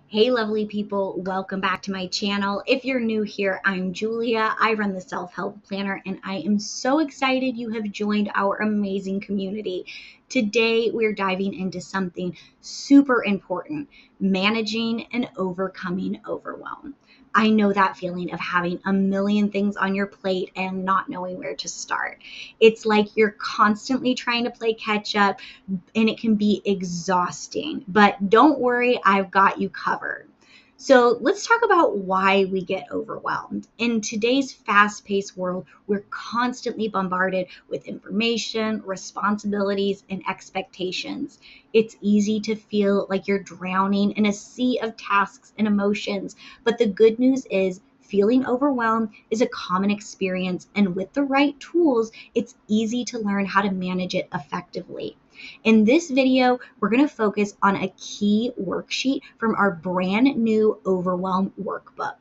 Hey, lovely people, welcome back to my channel. If you're new here, I'm Julia. I run the Self Help Planner, and I am so excited you have joined our amazing community. Today, we're diving into something super important: managing and overcoming overwhelm. I know that feeling of having a million things on your plate and not knowing where to start. It's like you're constantly trying to play catch up, and it can be exhausting. But don't worry, I've got you covered. So let's talk about why we get overwhelmed. In today's fast paced world, we're constantly bombarded with information, responsibilities, and expectations. It's easy to feel like you're drowning in a sea of tasks and emotions. But the good news is, feeling overwhelmed is a common experience, and with the right tools, it's easy to learn how to manage it effectively. In this video, we're going to focus on a key worksheet from our brand new Overwhelm workbook,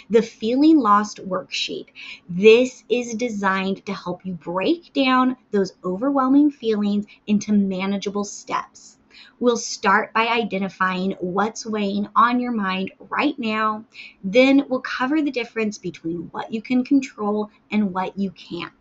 the Feeling Lost worksheet. This is designed to help you break down those overwhelming feelings into manageable steps. We'll start by identifying what's weighing on your mind right now. Then we'll cover the difference between what you can control and what you can't.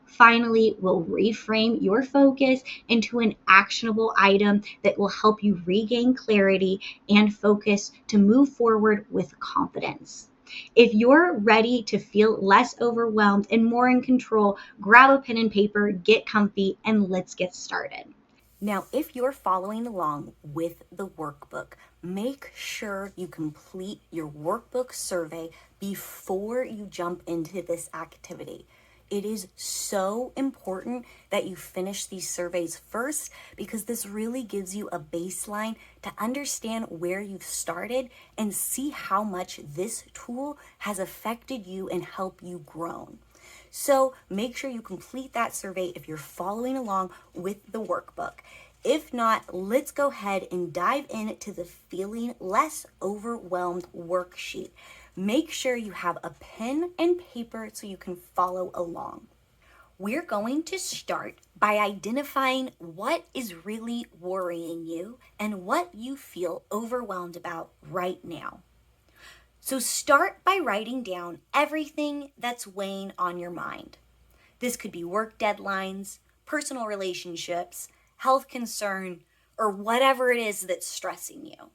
Finally, we'll reframe your focus into an actionable item that will help you regain clarity and focus to move forward with confidence. If you're ready to feel less overwhelmed and more in control, grab a pen and paper, get comfy, and let's get started. Now, if you're following along with the workbook, make sure you complete your workbook survey before you jump into this activity. It is so important that you finish these surveys first because this really gives you a baseline to understand where you've started and see how much this tool has affected you and helped you grow. So make sure you complete that survey if you're following along with the workbook. If not, let's go ahead and dive into the Feeling Less Overwhelmed worksheet. Make sure you have a pen and paper so you can follow along. We're going to start by identifying what is really worrying you and what you feel overwhelmed about right now. So start by writing down everything that's weighing on your mind. This could be work deadlines, personal relationships, health concern, or whatever it is that's stressing you.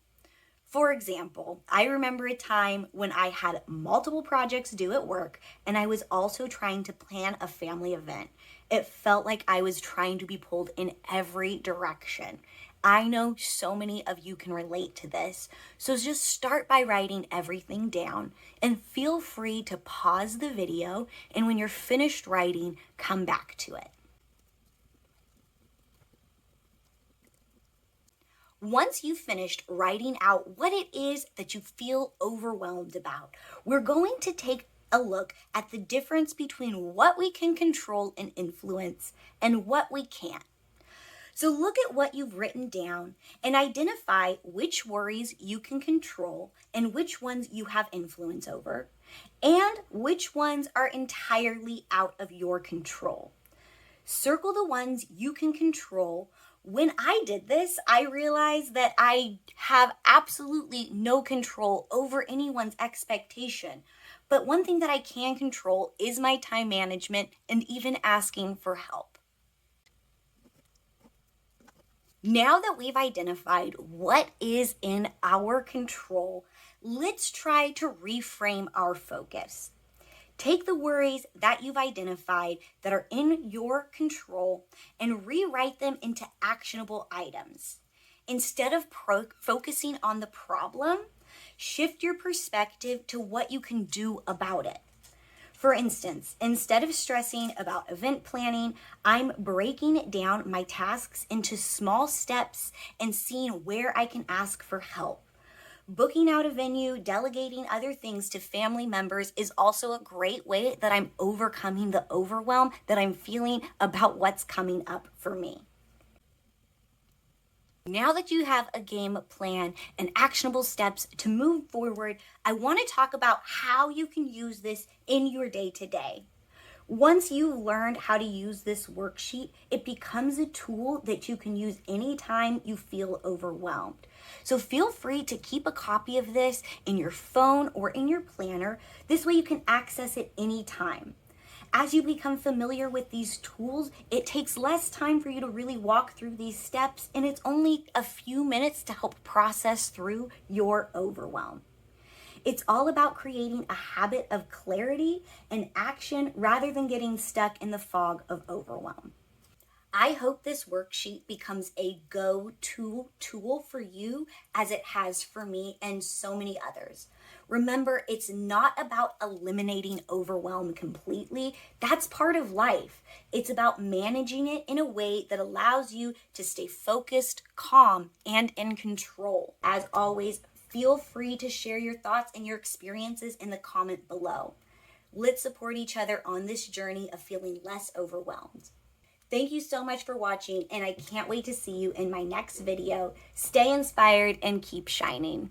For example, I remember a time when I had multiple projects due at work and I was also trying to plan a family event. It felt like I was trying to be pulled in every direction. I know so many of you can relate to this, so just start by writing everything down and feel free to pause the video, and when you're finished writing, come back to it. Once you've finished writing out what it is that you feel overwhelmed about, we're going to take a look at the difference between what we can control and influence and what we can't. So look at what you've written down and identify which worries you can control and which ones you have influence over, and which ones are entirely out of your control. Circle the ones you can control. When I did this, I realized that I have absolutely no control over anyone's expectation. But one thing that I can control is my time management and even asking for help. Now that we've identified what is in our control, let's try to reframe our focus. Take the worries that you've identified that are in your control and rewrite them into actionable items. Instead of focusing on the problem, shift your perspective to what you can do about it. For instance, instead of stressing about event planning, I'm breaking down my tasks into small steps and seeing where I can ask for help. Booking out a venue, delegating other things to family members is also a great way that I'm overcoming the overwhelm that I'm feeling about what's coming up for me. Now that you have a game plan and actionable steps to move forward, I want to talk about how you can use this in your day-to-day. Once you've learned how to use this worksheet, it becomes a tool that you can use anytime you feel overwhelmed. So feel free to keep a copy of this in your phone or in your planner. This way you can access it anytime. As you become familiar with these tools, it takes less time for you to really walk through these steps, and it's only a few minutes to help process through your overwhelm. It's all about creating a habit of clarity and action rather than getting stuck in the fog of overwhelm. I hope this worksheet becomes a go-to tool for you as it has for me and so many others. Remember, it's not about eliminating overwhelm completely. That's part of life. It's about managing it in a way that allows you to stay focused, calm, and in control. As always, feel free to share your thoughts and your experiences in the comment below. Let's support each other on this journey of feeling less overwhelmed. Thank you so much for watching, and I can't wait to see you in my next video. Stay inspired and keep shining.